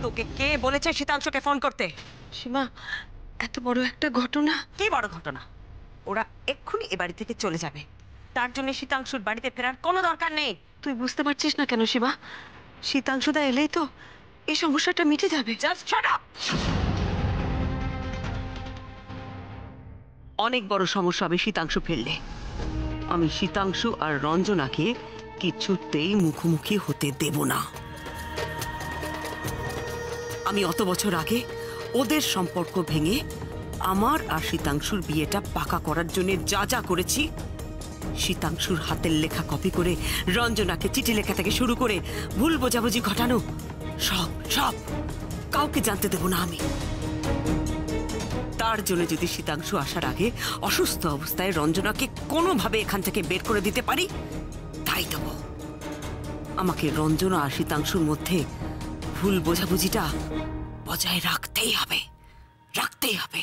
তোকে কে বলেছে শীতাংশকে ফোন করতে? সীমা, এত বড় একটা ঘটনা। কি বড় ঘটনা? ওরা এক্ষুনি এ বাড়ি থেকে চলে যাবে, তার জন্য শীতাংশুর বাড়িতে ফেরার কোনো দরকার নেই। তুই বুঝতে পারছিস না কেন সীমা? শীতাংশুদা এলেই তো এই সমস্যাটা মিটে যাবে। Just shut up. অনেক বড় সমস্যা হবে শীতাংশু ফেললে। আমি শীতাংশু আর রঞ্জনাকে কিছুতেই মুখোমুখি হতে দেব না। আমি অত বছর আগে ওদের সম্পর্ক ভেঙে আমার আর শীতাংশুর বিয়েটা পাকা করার জন্য যা যা করেছি, শীতাংশুর হাতের লেখা কপি করে রঞ্জনাকে চিঠি লেখা থেকে শুরু করে ভুল বোঝাবুঝি ঘটানো, সব সব কাউকে জানতে দেব না আমি। তার জন্য যদি শীতাংশু আসার আগে অসুস্থ অবস্থায় রঞ্জনাকে কোনোভাবে এখান থেকে বের করে দিতে পারি, তাই দেব। আমাকে রঞ্জনা আর শীতাংশুর মধ্যে ভুল বোঝাবুঝিটা বজায় রাখতেই হবে, রাখতেই হবে।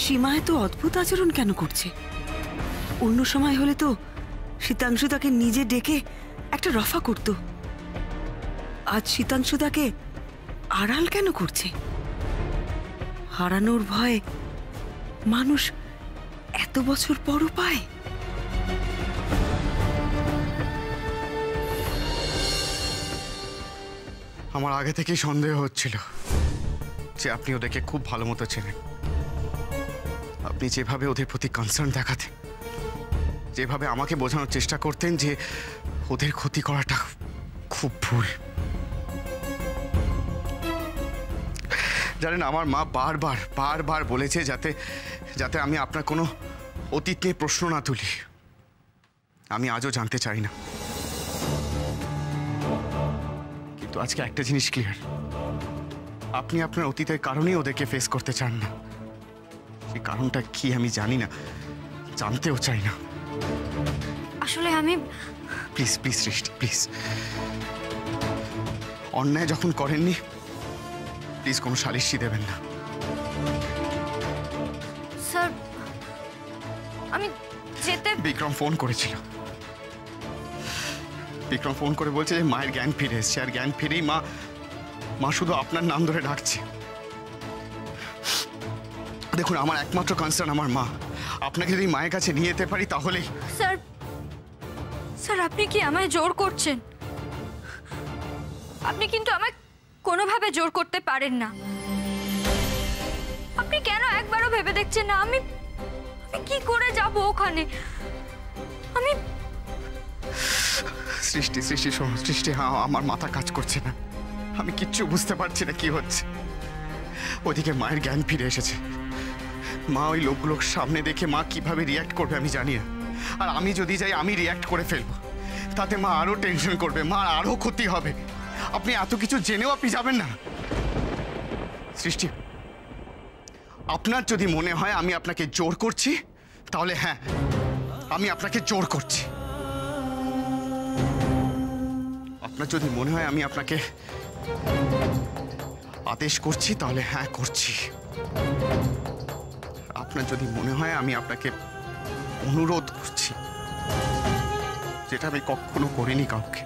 সীমায় তো অদ্ভুত আচরণ কেন করছে? অন্য সময় হলে তো শীতাংশু তাকে নিজে ডেকে একটা রফা করত। আজ শীতাংশু তাকে আড়াল কেন করছে? হারানোর ভয় মানুষ এত বছর পরও পায়? আমার আগে থেকেই সন্দেহ হচ্ছিল যে আপনি ওদেরকে খুব ভালো মতো চেনেন। আপনি যেভাবে ওদের প্রতি কনসার্ন দেখাতেন, যেভাবে আমাকে বোঝানোর চেষ্টা করতেন যে ওদের ক্ষতি করাটা খুব ভুল। জানেন, আমার মা বারবার বারবার বলেছে যাতে যাতে আমি আপনার কোনো অতীত নিয়ে প্রশ্ন না তুলি। আমি আজও জানতে চাই না, কিন্তু আজকে একটা জিনিস ক্লিয়ার, আপনি আপনার অতীতের কারণেই ওদেরকে ফেস করতে চান না। সেই কারণটা কি আমি জানি না, জানতেও চাই না। আসলে আমি প্লিজ প্লিজ সৃষ্টি, প্লিজ, অন্যায় যখন করেননি প্লিজ কোনো সালিশি দেবেন না। স্যার, আমি যেতে বিক্রম ফোন করেছিল। বিক্রম ফোন করে বলছে যে মায়ের জ্ঞান ফিরে এসছে, আর জ্ঞান ফিরেই মা শুধু আপনার নাম ধরে ডাকছে। দেখুন, আমার একমাত্র কনসার্ন আমার মা। আপনাকে যদি মায়ের কাছে নিয়ে যেতে পারি তাহলেই। স্যার, স্যার আপনি কি আমায় জোর করছেন? আপনি কিন্তু আমায় কোনোভাবে জোর করতে পারেন না। আপনি কেন একবারও ভেবে দেখছেন না আমি কি করে যাব ওখানে? আমি সৃষ্টি সৃষ্টি শোনো সৃষ্টি, হ্যাঁ আমার মাথা কাজ করছে না, আমি কিচ্ছু বুঝতে পারছি না কি হচ্ছে। ওদিকে মায়ের জ্ঞান ফিরে এসেছে, মা ওই লোকগুলোর সামনে দেখে মা কিভাবে রিয়াক্ট করবে আমি জানি না। আর আমি যদি যাই আমি রিয়াক্ট করে ফেলবো, তাতে মা আরো টেনশন করবে, মা আরো ক্ষতি হবে। আপনি এত কিছু জেনেও আপনি যাবেন না? সৃষ্টি, আপনার যদি মনে হয় আমি আপনাকে জোর করছি, তাহলে হ্যাঁ, আমি আপনাকে জোর করছি। আপনার যদি মনে হয় আমি আপনাকে আদেশ করছি, তাহলে হ্যাঁ করছি। আপনার যদি মনে হয় আমি আপনাকে অনুরোধ করছি, যেটা আমি কখনো করিনি কাউকে,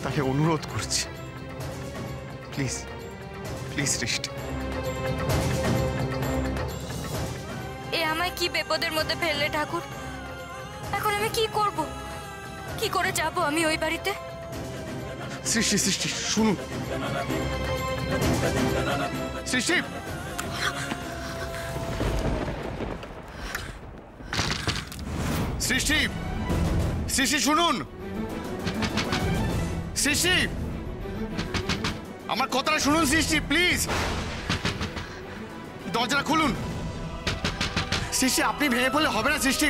তাকে অনুরোধ করছি, প্লিজ প্লিজ সৃষ্টি। এ আমায় কি বিপদের মধ্যে ফেললে ঠাকুর? এখন আমি কি করব? কি করে যাব আমি ওই বাড়িতে? সৃষ্টি সৃষ্টি শুনুন, সৃষ্টি সৃষ্টি সৃষ্টি শুনুন, সৃষ্টি আমার কথাটা শুনুন সৃষ্টি, প্লিজ দরজা খুলুন। সৃষ্টি আপনি ভেঙে পড়লে হবে না সৃষ্টি,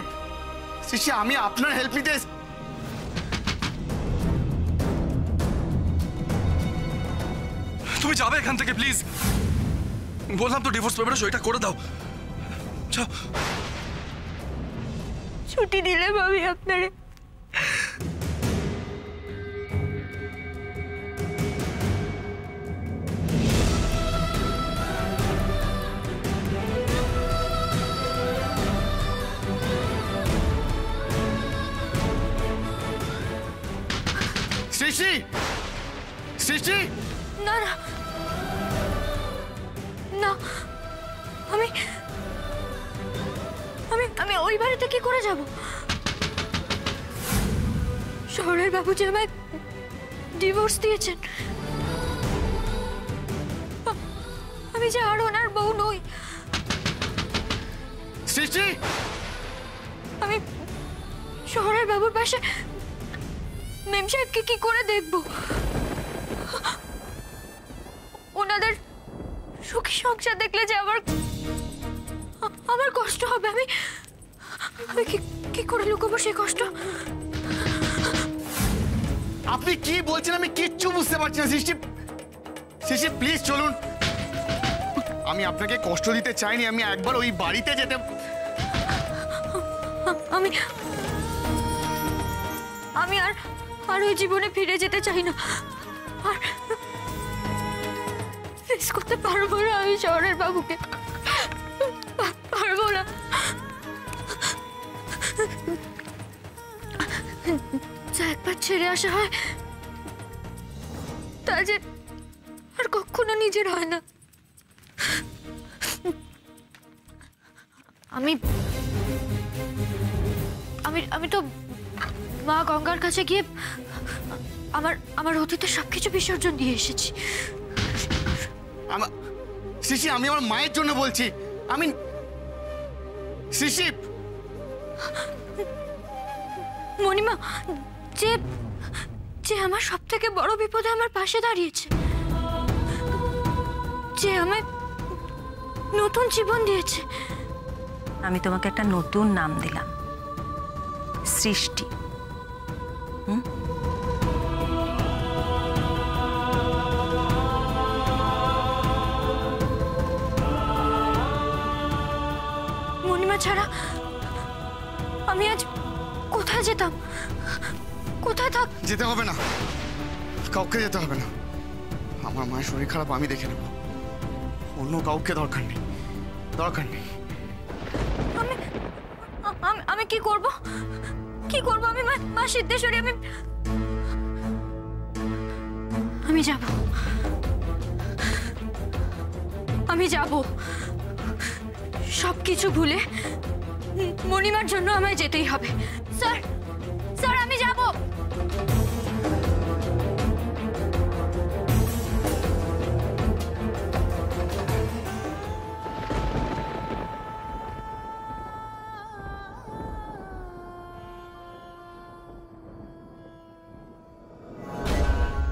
সৃষ্টি আমি আপনার হেল্প নিতে। তুমি যাবে এখান থেকে প্লিজ, বললাম তো ডিভোর্স পেপারে সইটা করে দাও। ছুটি দিলে ভাবি আপনারে। সৃষ্টি, সৃষ্টি, না না না, আমি আমি আমি ওই বাড়িতে কি করে যাব? শহরের বাবুজি আমায় ডিভোর্স দিয়েছেন। আমি যে আর ওনার বউ নই। সৃষ্টি, আমি শহরের বাবুর পাশে মেম সাহেবকে কি করে দেখব? ওনাদের সুখী সংসার দেখলে যে আমার কষ্ট হবে। আমি আমি কি করে লুকাবো সেই কষ্ট? আপনি কি বলছেন আমি কিচ্ছু বুঝতে পারছি না। সৃষ্টি, সৃষ্টি প্লিজ চলুন। আমি আপনাকে কষ্ট দিতে চাইনি, আমি একবার ওই বাড়িতে যেতে। আমি আমি আর ওই জীবনে ফিরে যেতে চাই না। আর ফেস করতে পারবো না আমি শহরের বাবুকে, পারবো না। যা একবার ছেড়ে আসা হয় তা যে আর কখনো নিজের হয় না। আমি আমি আমি তো মা গঙ্গার কাছে গিয়ে আমার অতীতের সবকিছু বিসর্জন দিয়ে এসেছি। সৃষ্টি, আমি আমার মায়ের জন্য বলছি। আমি সৃষ্টি, মণিমা, যে যে আমার সব থেকে বড় বিপদে আমার পাশে দাঁড়িয়েছে, যে আমায় নতুন জীবন দিয়েছে। আমি তোমাকে একটা নতুন নাম দিলাম, সৃষ্টি। মণিমা ছাড়া আমি আজ কোথায় যেতাম? কোথায় থাক? যেতে হবে না, কাউকে যেতে হবে না। আমার মায়ের শরীর খারাপ, আমি দেখে নেব। অন্য কাউকে দরকার নেই, দরকার নেই। আমি কি করব? কি করব? আমি মা সিদ্ধেশ্বরী, আমি যাব, আমি যাব। সবকিছু ভুলে মণিমার জন্য আমায় যেতেই হবে। স্যার, স্যার, আমি যাব।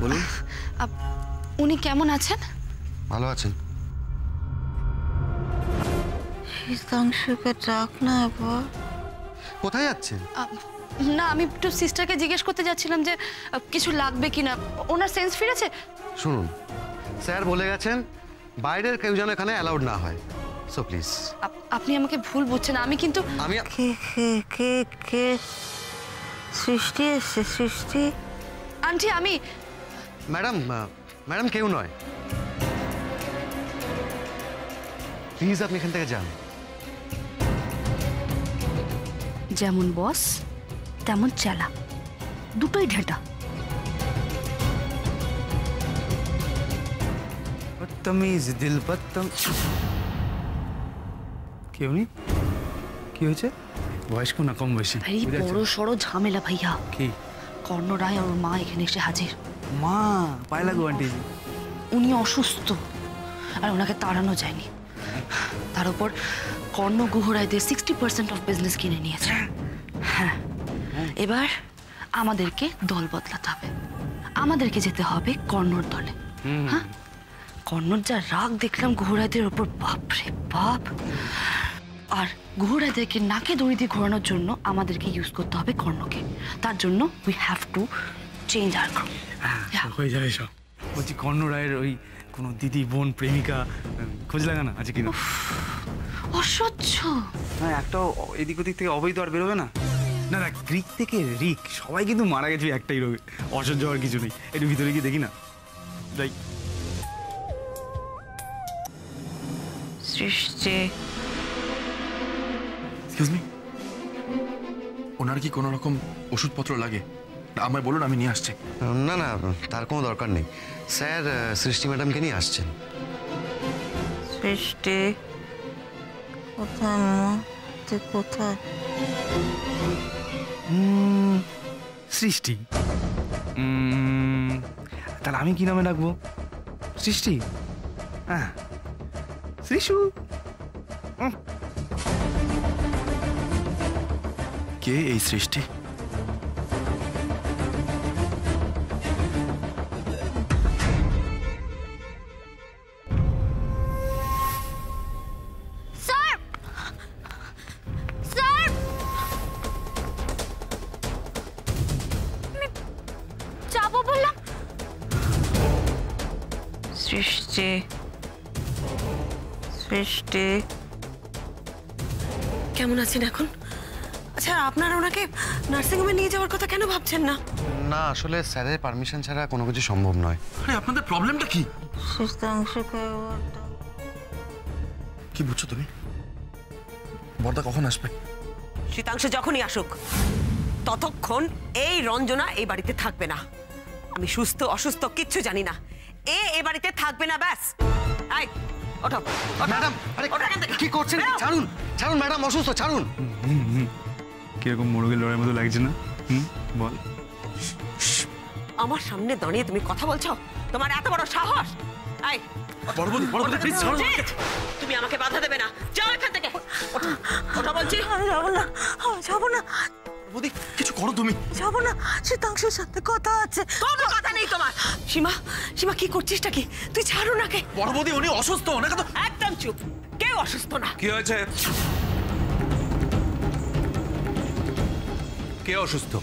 বলুন। উনি কেমন আছেন? ভালো আছেন। শীতাংশুকে ডাক না এবার। কোথায় যাচ্ছেন? না, আমি একটু সিস্টারকে জিজ্ঞেস করতে যাচ্ছিলাম যে কিছু লাগবে কিনা। ওনার সেন্স ফিরেছে? শুনুন, স্যার বলে গেছেন বাইরের কেউ যেন এখানে অ্যালাউড না হয়। So please. আপনি আমাকে ভুল বুঝছেন। আমি কিন্তু আমি কে সৃষ্টি এসছে? সৃষ্টি আন্টি, আমি ম্যাডাম কেউ নয়। প্লিজ আপনি এখান থেকে যান। যেমন বস তেমন চেলা, দুটোই ঢেটা। बदतमीज दिल बदतम। কি উনি? কি হয়েছে? বয়স্ক না কম বয়সী? এই বড় সড়ো ঝামেলা ভাইয়া। কি? কর্ণ রায় আর ওর মা এখানে এসে হাজির। মা পায়ে লাগো আন্টি। উনি অসুস্থ আর ওনাকে তাড়ানো যায়নি। তার উপর কর্ণ গুহরায়দের 60% অফ বিজনেস কিনে নিয়েছে। হ্যাঁ, এবার আমাদেরকে দল বদলাতে হবে। আমাদেরকে যেতে হবে কর্ণর দলে। হ্যাঁ, কর্ণর যা রাগ দেখলাম গুহরায়দের ওপর, বাপরে বাপ। আর গুহরায়দেরকে নাকে দড়ি দিয়ে ঘোরানোর জন্য আমাদেরকে ইউজ করতে হবে কর্ণকে। তার জন্য we have to change our group. হয়ে যাবে সব। বলছি কর্ণ রায়ের ওই কোনো দিদি, বোন, প্রেমিকা খোঁজ লাগানো আছে কিনা? অসহ্য। না, একটা এদিক ওদিক থেকে অবৈধ আর বেরোবে না। না না, গ্রিক থেকে রিক সবাই কিন্তু মারা গেছে একটাই রোগে। অসহ্য হওয়ার কিছু নেই। একটু ভিতরে গিয়ে দেখি না, যাই। সৃষ্টি, এক্সকিউজ মি, ওনার কি কোনো রকম ওষুধপত্র লাগে? আমায় বলুন, আমি নিয়ে আসছি। না না, তার কোনো দরকার নেই। স্যার সৃষ্টি ম্যাডামকে নিয়ে আসছেন। সৃষ্টি কোথায় মা? তুই কোথায়? সৃষ্টি? তাহলে আমি কি নামে ডাকবো? সৃষ্টি? হ্যাঁ, সৃশু। কে এই সৃষ্টি? স্যার, স্যার, আমি যাবো বললাম। সৃষ্টি, সৃষ্টি কেমন আছেন এখন? আচ্ছা, আপনারা ওনাকে নার্সিংহোমে নিয়ে যাওয়ার কথা কেন ভাবছেন না? না, আসলে স্যারের পারমিশন ছাড়া কোনো কিছু সম্ভব নয়। আরে আপনাদের প্রবলেমটা কি? শীতাংশুকে কি বুঝছো তুমি? বর্দা কখন আসবে? শীতাংশু যখনই আসুক, ততক্ষণ এই রঞ্জনা এই বাড়িতে থাকবে না। আমি সুস্থ অসুস্থ কিচ্ছু জানি না, এ বাড়িতে থাকবে না, ব্যাস। এই ওঠো, ম্যাডাম, আরে কি করছেন? ছাড়ুন, ছাড়ুন ম্যাডাম, অসুস্থ, ছাড়ুন। কিরকম মোরগের লড়াইয়ের মতো লাগছে না? বল। আমার সামনে দাঁড়িয়ে তুমি কথা বলছো? তোমার এত বড় সাহস! এই বড়বদি, প্লিজ ছাড়ুন। তুমি আমাকে বাধা দেবে না, যাও এখান থেকে। ওঠো, ওঠো বলছি। আমি যাবো না, আমি যাবো না, বৌদি কিছু করো তুমি। যাবো না। শীতাংশুর সাথে কথা আছে। কোনো কথা নেই তোমার। সীমা, সীমা কি করছিসটা কি? তুই ছাড়ো নাকে। বড়বদি উনি অসুস্থ, ওনাকে তো। একদম চুপ, কেউ অসুস্থ না। কি হয়েছে? কে অসুস্থ?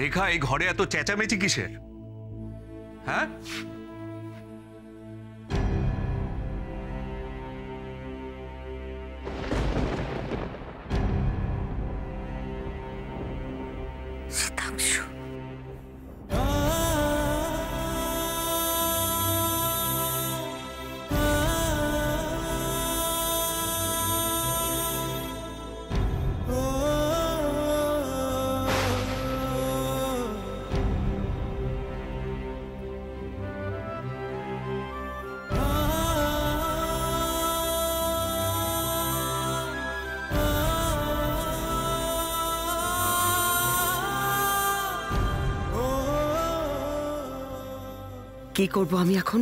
রেখা, এই ঘরে এত চেঁচামেচি কিসের? হ্যাঁ, শীতাংশু, কি করব আমি এখন?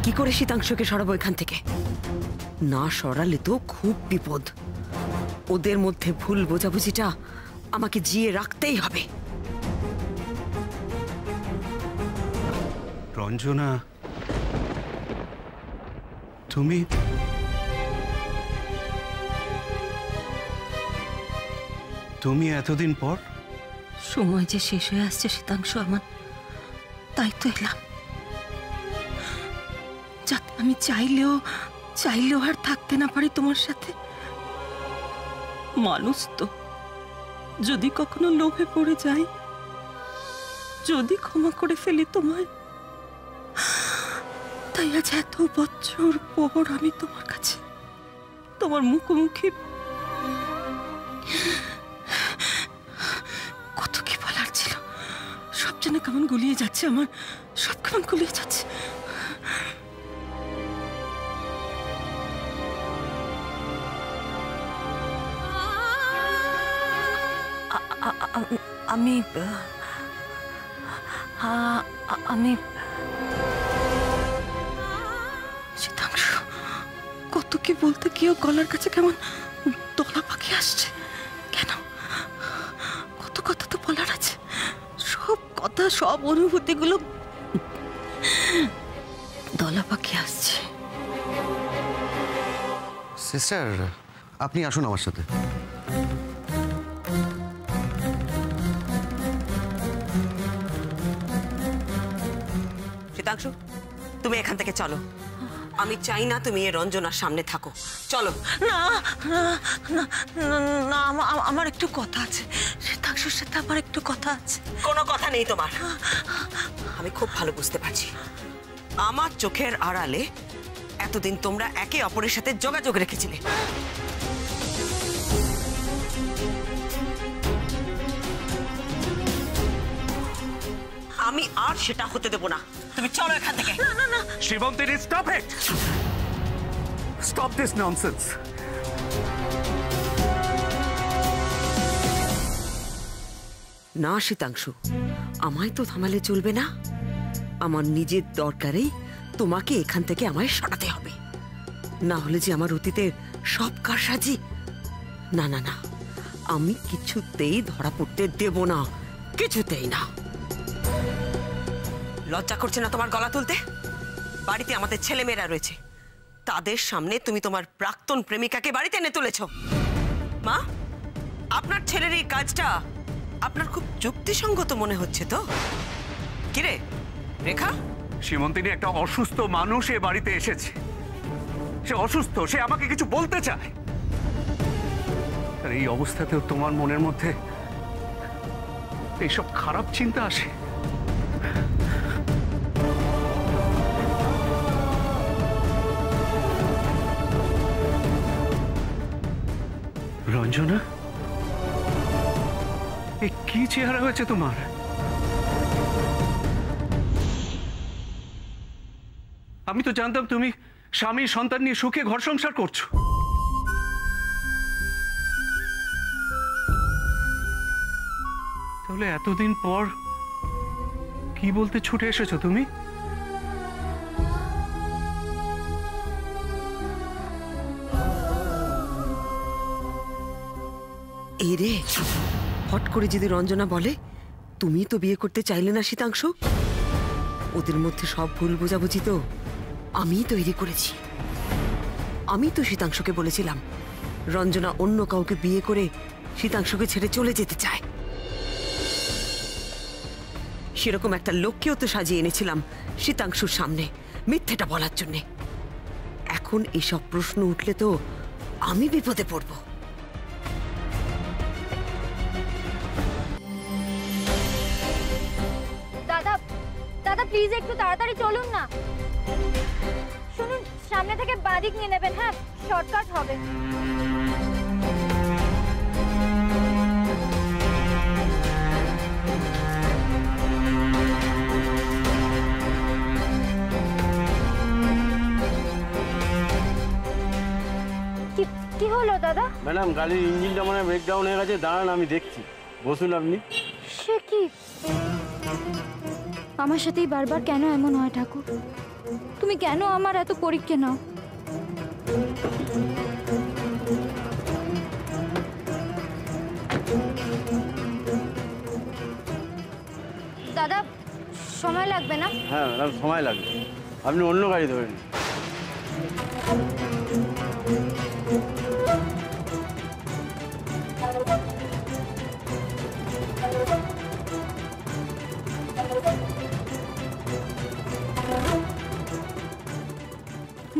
কি করে শীতাংশকে সরাবো এখান থেকে? না সরালে তো খুব বিপদ। ওদের মধ্যে ভুল বোঝাবুঝিটা আমাকে জিয়ে রাখতেই হবে। রঞ্জনা, তুমি এতদিন পর? সময় যে শেষ হয়ে আসছে শীতাংশু আমার, তাই তো এলাম। যাতে আমি চাইলেও আর থাকতে না পারি তোমার সাথে। মানুষ তো যদি কখনো লোভে পড়ে যাই, যদি ক্ষমা করে ফেলি তোমায়, তাই আজ এত বছর পর আমি তোমার কাছে, তোমার মুখোমুখি। কত কি বলার ছিল, সব যেন কেমন গুলিয়ে যাচ্ছে আমার, সব কেমন গুলিয়ে যাচ্ছে। আমি শীতাংশু, কত কি বলতে গিয়েও গলার কাছে কেমন দলা পাখি আসছে কেন? কত কথা তো বলার আছে, সব কথা, সব অনুভূতিগুলো দলা পাখি আসছে। সিস্টার, আপনি আসুন আমার সাথে। শীতাংশু, তুমি এখান থেকে চলো। আমি চাই না তুমি এই রঞ্জনার সামনে থাকো। চলো। না না না না, আমার একটু কথা আছে। শীতাংশু, শীতাংশুর সাথে আমার একটু কথা আছে। কোনো কথা নেই তোমার। আমি খুব ভালো বুঝতে পারছি আমার চোখের আড়ালে এতদিন তোমরা একে অপরের সাথে যোগাযোগ রেখেছিলে। আমি আর সেটা হতে দেব না। তুমি চলো এখান থেকে। না না না Srimontini, stop it, stop this nonsense. না শীতাংশু, আমায় তো থামালে চলবে না। আমার নিজের দরকারেই তোমাকে এখান থেকে আমায় সরাতে হবে, না হলে যে আমার অতীতের সব কারসাজি। না না না, আমি কিছুতেই ধরা পড়তে দেব না, কিছুতেই না। লজ্জা করছে না তোমার গলা তুলতে? বাড়িতে আমাদের ছেলেমেয়েরা রয়েছে, তাদের সামনে তুমি তোমার প্রাক্তন প্রেমিকাকে বাড়িতে এনে তুলেছ। মা, আপনার ছেলের এই কাজটা আপনার খুব যুক্তিসঙ্গত মনে হচ্ছে তো? কিরে রেখা? শ্রীমন্তিনী, একটা অসুস্থ মানুষ এ বাড়িতে এসেছে। সে অসুস্থ, সে আমাকে কিছু বলতে চায়। আর এই অবস্থাতেও তোমার মনের মধ্যে এইসব খারাপ চিন্তা আসে? রঞ্জনা, এ কি চেহারা হয়েছে তোমার? আমি তো জানতাম তুমি স্বামী সন্তান নিয়ে সুখে ঘর সংসার করছো। তাহলে এতদিন পর কি বলতে ছুটে এসেছো তুমি? এই রে, হট করে যদি রঞ্জনা বলে তুমি তো বিয়ে করতে চাইলে না শীতাংশু, ওদের মধ্যে সব ভুল বোঝাবুঝি তো আমিই তৈরি করেছি। আমি তো শীতাংশুকে বলেছিলাম রঞ্জনা অন্য কাউকে বিয়ে করে শীতাংশুকে ছেড়ে চলে যেতে চায়। সেরকম একটা লোককেও তো সাজিয়ে এনেছিলাম শীতাংশুর সামনে মিথ্যেটা বলার জন্যে। এখন এসব প্রশ্ন উঠলে তো আমি বিপদে পড়ব। দাদা দাদা প্লিজ একটু তাড়াতাড়ি চলুন না। শুনুন, সামনে থেকে বাঁদিক নিয়ে নেবেন, হ্যাঁ শর্টকাট হবে। কি হলো দাদা? ম্যাডাম, গাড়ির ইঞ্জিনটা মানে ব্রেকডাউন হয়ে গেছে। দাঁড়ান, আমি দেখছি। বসুন আপনি। সে কি? আমার সাথেই বারবার কেন এমন হয় ঠাকুর? তুমি কেন আমার এত পরীক্ষা নাও? দাদা সময় লাগবে না? হ্যাঁ ম্যাডাম, সময় লাগবে। আপনি অন্য গাড়ি ধরে নিন।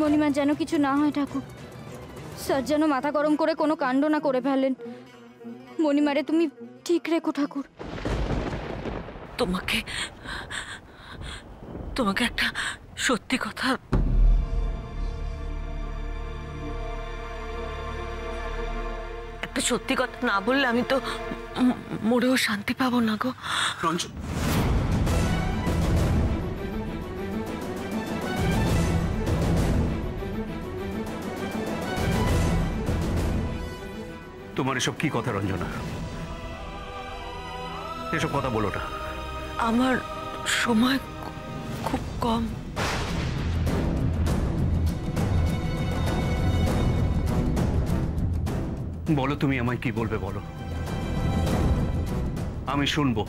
মণিমা, যেন কিছু না হয় ঠাকুর। স্যার যেন মাথা গরম করে কোনো কাণ্ড না করে ফেলেন। মণিমারে তুমি ঠিক রেখো ঠাকুর। তোমাকে তোমাকে একটা সত্যি কথা, একটা সত্যি কথা না বললে আমি তো মরেও শান্তি পাবো না গো। রঞ্জন, তোমার এসব কি কথা রঞ্জনা? এসব কথা বলো না। আমার সময় খুব কম। বলো, তুমি আমায় কি বলবে বলো, আমি শুনবো।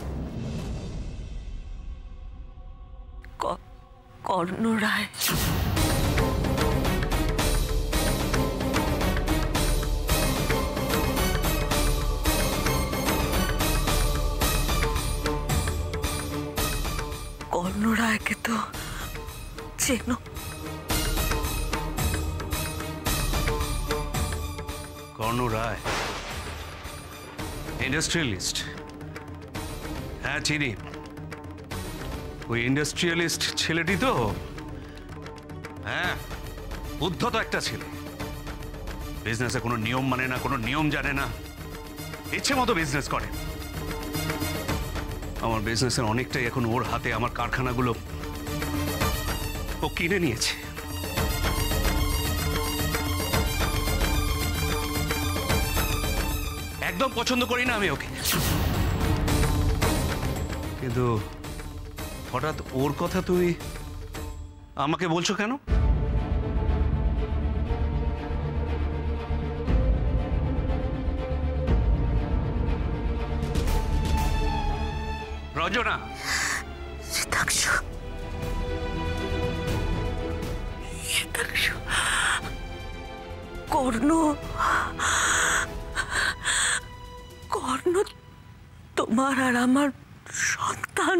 কর্ণ রায় কর্ণ রায়কে তো চেনো? কর্ণ রায় ইন্ডাস্ট্রিয়ালিস্ট, হ্যাঁ চিনি, ওই ইন্ডাস্ট্রিয়ালিস্ট ছেলেটি তো। হ্যাঁ, উদ্ধত একটা ছেলে, বিজনেসে কোনো নিয়ম মানে না, কোনো নিয়ম জানে না, ইচ্ছে মতো বিজনেস করে। আমার বিজনেসের অনেকটাই এখন ওর হাতে। আমার কারখানাগুলো ও কিনে নিয়েছে। একদম পছন্দ করি না আমি ওকে, কিন্তু হঠাৎ ওর কথা তুই আমাকে বলছো কেন? রঞ্জনা, শীতাংশু, শীতাংশু, কর্ণ, কর্ণ তোমার আর আমার সন্তান।